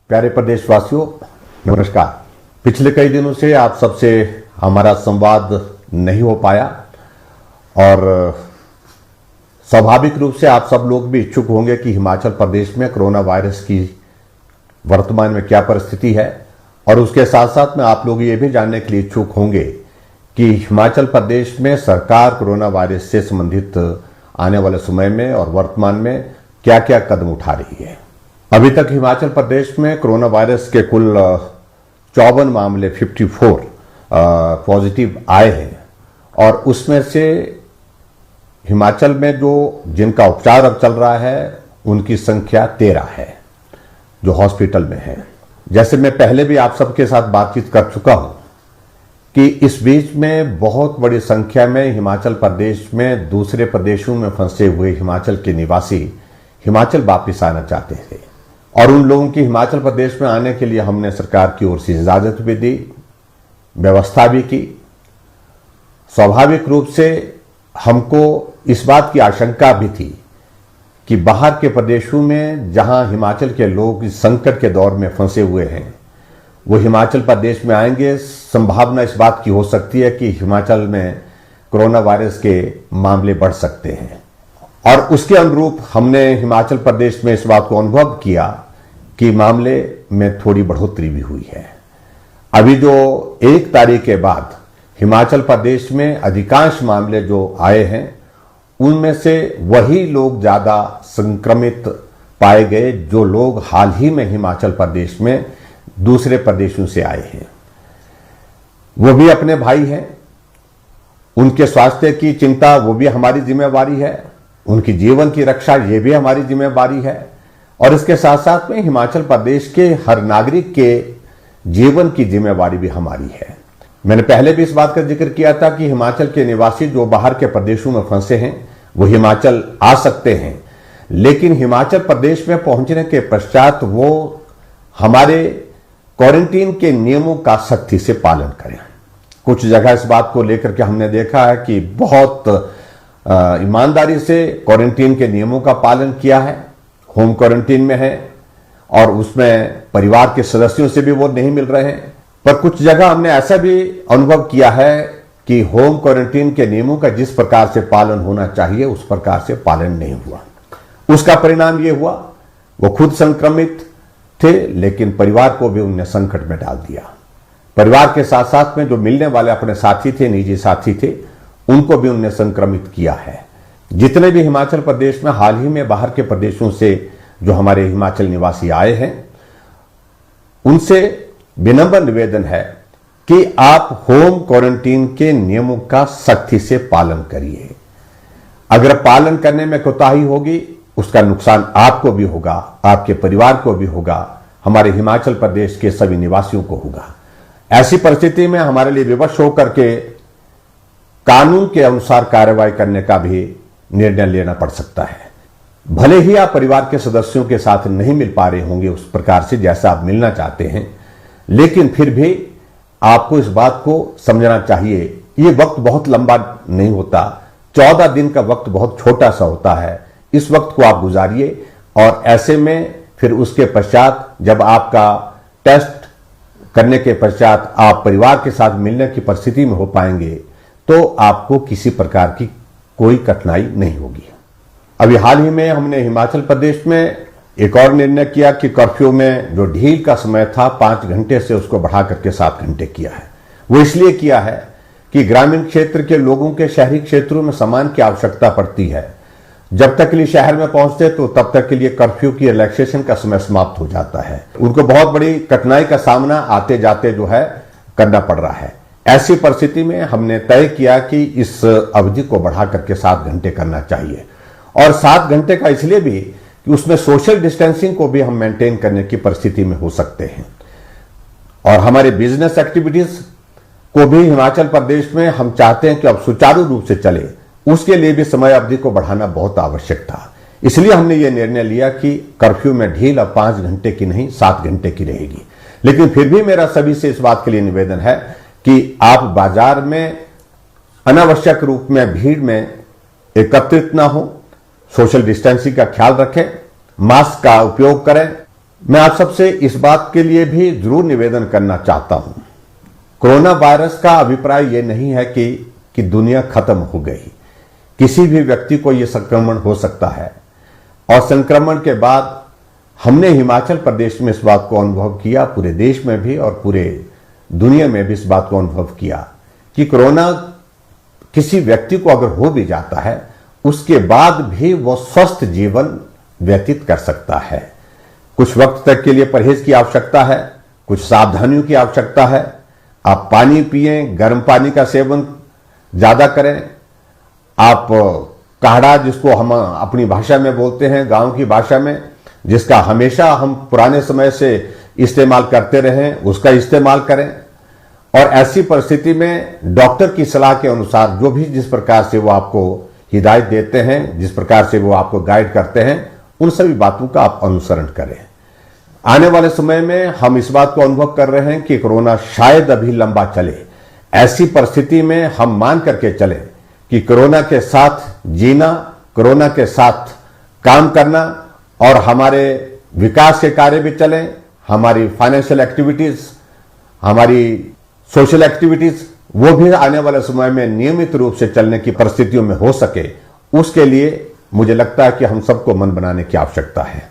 प्यारे प्रदेशवासियों, नमस्कार। पिछले कई दिनों से आप सबसे हमारा संवाद नहीं हो पाया और स्वाभाविक रूप से आप सब लोग भी इच्छुक होंगे कि हिमाचल प्रदेश में कोरोना वायरस की वर्तमान में क्या परिस्थिति है, और उसके साथ साथ में आप लोग ये भी जानने के लिए इच्छुक होंगे कि हिमाचल प्रदेश में सरकार कोरोना वायरस से संबंधित आने वाले समय में और वर्तमान में क्या क्या कदम उठा रही है। अभी तक हिमाचल प्रदेश में कोरोना वायरस के कुल 54 मामले 54 पॉजिटिव आए हैं, और उसमें से हिमाचल में जो जिनका उपचार अब चल रहा है उनकी संख्या 13 है जो हॉस्पिटल में है। जैसे मैं पहले भी आप सबके साथ बातचीत कर चुका हूं कि इस बीच में बहुत बड़ी संख्या में हिमाचल प्रदेश में दूसरे प्रदेशों में फंसे हुए हिमाचल के निवासी हिमाचल वापिस आना चाहते थे, और उन लोगों की हिमाचल प्रदेश में आने के लिए हमने सरकार की ओर से इजाजत भी दी, व्यवस्था भी की। स्वाभाविक रूप से हमको इस बात की आशंका भी थी कि बाहर के प्रदेशों में जहां हिमाचल के लोग इस संकट के दौर में फंसे हुए हैं वो हिमाचल प्रदेश में आएंगे। संभावना इस बात की हो सकती है कि हिमाचल में कोरोना वायरस के मामले बढ़ सकते हैं, और उसके अनुरूप हमने हिमाचल प्रदेश में इस बात को अनुभव किया कि मामले में थोड़ी बढ़ोतरी भी हुई है। अभी जो 1 तारीख के बाद हिमाचल प्रदेश में अधिकांश मामले जो आए हैं उनमें से वही लोग ज्यादा संक्रमित पाए गए जो लोग हाल ही में हिमाचल प्रदेश में दूसरे प्रदेशों से आए हैं। वो भी अपने भाई हैं, उनके स्वास्थ्य की चिंता वो भी हमारी जिम्मेवारी है, उनकी जीवन की रक्षा ये भी हमारी जिम्मेवारी है, और इसके साथ साथ में हिमाचल प्रदेश के हर नागरिक के जीवन की जिम्मेवारी भी हमारी है। मैंने पहले भी इस बात का जिक्र किया था कि हिमाचल के निवासी जो बाहर के प्रदेशों में फंसे हैं वो हिमाचल आ सकते हैं, लेकिन हिमाचल प्रदेश में पहुंचने के पश्चात वो हमारे क्वारंटीन के नियमों का सख्ती से पालन करें। कुछ जगह इस बात को लेकर के हमने देखा है कि बहुत ईमानदारी से क्वारंटीन के नियमों का पालन किया है, होम क्वारंटीन में है और उसमें परिवार के सदस्यों से भी वो नहीं मिल रहे हैं। पर कुछ जगह हमने ऐसा भी अनुभव किया है कि होम क्वारंटीन के नियमों का जिस प्रकार से पालन होना चाहिए उस प्रकार से पालन नहीं हुआ। उसका परिणाम ये हुआ वो खुद संक्रमित थे, लेकिन परिवार को भी उन्होंने संकट में डाल दिया। परिवार के साथ साथ में जो मिलने वाले अपने साथी थे, निजी साथी थे, उनको भी उन्होंने संक्रमित किया है। जितने भी हिमाचल प्रदेश में हाल ही में बाहर के प्रदेशों से जो हमारे हिमाचल निवासी आए हैं उनसे विनम्र निवेदन है कि आप होम क्वारंटीन के नियमों का सख्ती से पालन करिए। अगर पालन करने में कोताही होगी उसका नुकसान आपको भी होगा, आपके परिवार को भी होगा, हमारे हिमाचल प्रदेश के सभी निवासियों को होगा। ऐसी परिस्थिति में हमारे लिए विवश होकर के कानून के अनुसार कार्रवाई करने का भी निर्णय लेना पड़ सकता है। भले ही आप परिवार के सदस्यों के साथ नहीं मिल पा रहे होंगे उस प्रकार से जैसा आप मिलना चाहते हैं, लेकिन फिर भी आपको इस बात को समझना चाहिए ये वक्त बहुत लंबा नहीं होता, 14 दिन का वक्त बहुत छोटा सा होता है। इस वक्त को आप गुजारिए, और ऐसे में फिर उसके पश्चात जब आपका टेस्ट करने के पश्चात आप परिवार के साथ मिलने की परिस्थिति में हो पाएंगे तो आपको किसी प्रकार की कोई कठिनाई नहीं होगी। अभी हाल ही में हमने हिमाचल प्रदेश में एक और निर्णय किया कि कर्फ्यू में जो ढील का समय था 5 घंटे से उसको बढ़ा करके 7 घंटे किया है। वो इसलिए किया है कि ग्रामीण क्षेत्र के लोगों के शहरी क्षेत्रों में सामान की आवश्यकता पड़ती है। जब तक के लिए शहर में पहुंचते तो तब तक के लिए कर्फ्यू की रिलैक्सेशन का समय समाप्त हो जाता है। उनको बहुत बड़ी कठिनाई का सामना आते जाते जो है करना पड़ रहा है। ऐसी परिस्थिति में हमने तय किया कि इस अवधि को बढ़ा करके 7 घंटे करना चाहिए, और 7 घंटे का इसलिए भी कि उसमें सोशल डिस्टेंसिंग को भी हम मेंटेन करने की परिस्थिति में हो सकते हैं, और हमारे बिजनेस एक्टिविटीज को भी हिमाचल प्रदेश में हम चाहते हैं कि अब सुचारू रूप से चले, उसके लिए भी समय अवधि को बढ़ाना बहुत आवश्यक था। इसलिए हमने ये निर्णय लिया कि कर्फ्यू में ढील अब 5 घंटे की नहीं 7 घंटे की रहेगी। लेकिन फिर भी मेरा सभी से इस बात के लिए निवेदन है कि आप बाजार में अनावश्यक रूप में भीड़ में एकत्रित ना हो, सोशल डिस्टेंसिंग का ख्याल रखें, मास्क का उपयोग करें, मैं आप सबसे इस बात के लिए भी जरूर निवेदन करना चाहता हूं, कोरोना वायरस का अभिप्राय यह नहीं है कि दुनिया खत्म हो गई। किसी भी व्यक्ति को यह संक्रमण हो सकता है और संक्रमण के बाद हमने हिमाचल प्रदेश में इस बात को अनुभव किया, पूरे देश में भी और पूरे दुनिया में भी इस बात को अनुभव किया कि कोरोना किसी व्यक्ति को अगर हो भी जाता है उसके बाद भी वो स्वस्थ जीवन व्यतीत कर सकता है। कुछ वक्त तक के लिए परहेज की आवश्यकता है, कुछ सावधानियों की आवश्यकता है। आप पानी पिएं, गर्म पानी का सेवन ज्यादा करें। आप काढ़ा, जिसको हम अपनी भाषा में बोलते हैं, गांव की भाषा में, जिसका हमेशा हम पुराने समय से इस्तेमाल करते रहे, उसका इस्तेमाल करें। और ऐसी परिस्थिति में डॉक्टर की सलाह के अनुसार जो भी जिस प्रकार से वो आपको हिदायत देते हैं, जिस प्रकार से वो आपको गाइड करते हैं, उन सभी बातों का आप अनुसरण करें। आने वाले समय में हम इस बात को अनुभव कर रहे हैं कि कोरोना शायद अभी लंबा चले। ऐसी परिस्थिति में हम मान करके चलें कि कोरोना के साथ जीना, कोरोना के साथ काम करना और हमारे विकास के कार्य भी चलें, हमारी फाइनेंशियल एक्टिविटीज, हमारी सोशल एक्टिविटीज, वो भी आने वाले समय में नियमित रूप से चलने की परिस्थितियों में हो सके, उसके लिए मुझे लगता है कि हम सबको मन बनाने की आवश्यकता है।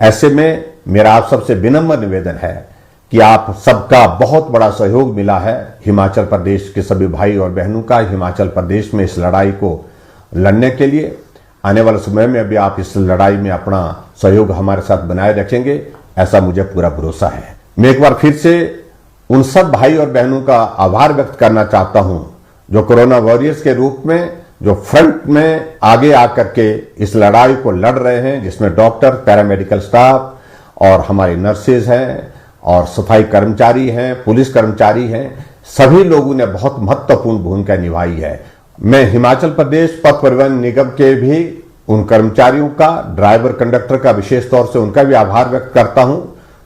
ऐसे में मेरा आप सबसे विनम्र निवेदन है कि आप सबका बहुत बड़ा सहयोग मिला है, हिमाचल प्रदेश के सभी भाई और बहनों का, हिमाचल प्रदेश में इस लड़ाई को लड़ने के लिए। आने वाले समय में भी आप इस लड़ाई में अपना सहयोग हमारे साथ बनाए रखेंगे, ऐसा मुझे पूरा भरोसा है। मैं एक बार फिर से उन सब भाई और बहनों का आभार व्यक्त करना चाहता हूं जो कोरोना वॉरियर्स के रूप में, जो फ्रंट में आगे आकर के इस लड़ाई को लड़ रहे हैं, जिसमें डॉक्टर, पैरामेडिकल स्टाफ और हमारे नर्सेज हैं और सफाई कर्मचारी हैं, पुलिस कर्मचारी हैं। सभी लोगों ने बहुत महत्वपूर्ण भूमिका निभाई है। मैं हिमाचल प्रदेश पथ परिवहन निगम के भी उन कर्मचारियों का, ड्राइवर कंडक्टर का विशेष तौर से उनका भी आभार व्यक्त करता हूं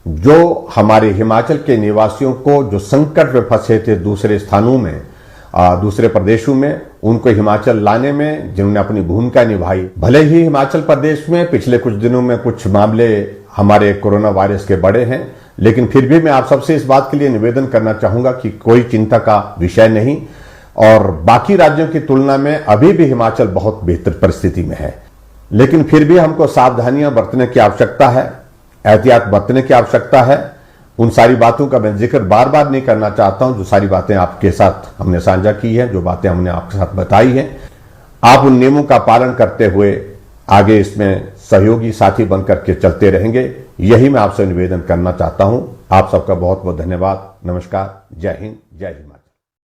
जो हमारे हिमाचल के निवासियों को जो संकट में फंसे थे दूसरे स्थानों में, दूसरे प्रदेशों में, उनको हिमाचल लाने में जिन्होंने अपनी भूमिका निभाई। भले ही हिमाचल प्रदेश में पिछले कुछ दिनों में कुछ मामले हमारे कोरोना वायरस के बढ़े हैं, लेकिन फिर भी मैं आप सबसे इस बात के लिए निवेदन करना चाहूंगा कि कोई चिंता का विषय नहीं और बाकी राज्यों की तुलना में अभी भी हिमाचल बहुत बेहतर परिस्थिति में है। लेकिन फिर भी हमको सावधानियां बरतने की आवश्यकता है, एहतियात बरतने की आवश्यकता है। उन सारी बातों का मैं जिक्र बार बार नहीं करना चाहता हूं, जो सारी बातें आपके साथ हमने साझा की है, जो बातें हमने आपके साथ बताई हैं। आप उन नियमों का पालन करते हुए आगे इसमें सहयोगी साथी बनकर के चलते रहेंगे, यही मैं आपसे निवेदन करना चाहता हूं। आप सबका बहुत बहुत धन्यवाद। नमस्कार। जय हिंद, जय हिमाचल।